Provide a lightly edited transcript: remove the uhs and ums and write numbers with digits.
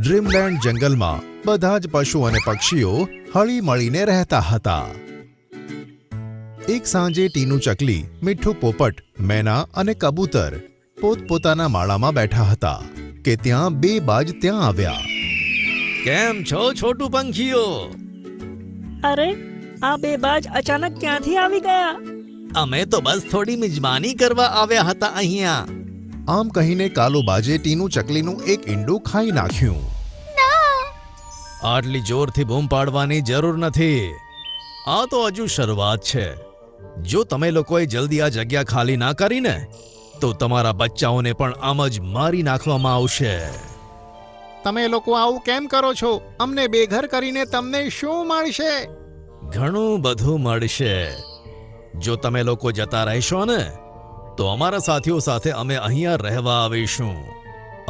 Dreamland જંગલમાં બધા જ પશુ અને પક્ષીઓ હળી મળીને રહેતા હતા. એક સાંજે ટીનુ ચકલી, મીઠું પોપટ, મેના અને કબૂતર પોતપોતાના માળામાં બેઠા હતા કે ત્યાં બે બાજ ત્યાં આવ્યા. કેમ છો છોટું પંખીઓ? અરે, આ બે બાજ અચાનક ક્યાંથી આવી ગયા? અમે તો બસ થોડી મિજબાની કરવા આવ્યા હતા અહીંયા. આમ કહીને કાલુબાજે ટીનુ ચકલીનું એક ઈંડું ખાઈ નાખ્યું. આટલી જોરથી બૂમ પાડવાની જરૂર નથી. આ તો હજુ શરૂઆત છે. જો તમે લોકોએ જલ્દી આ જગ્યા ખાલી ના કરીને તો તમારા બચ્ચાઓને પણ આમ જ મારી નાખવામાં આવશે. તમે લોકો આવું કેમ કરો છો? અમને બેઘર કરીને તમને શું મળશે? ઘણું બધું મળશે. જો તમે લોકો જતા રહેશો ને તો અમારા સાથીઓ સાથે અમે અહીંયા રહેવા આવીશું.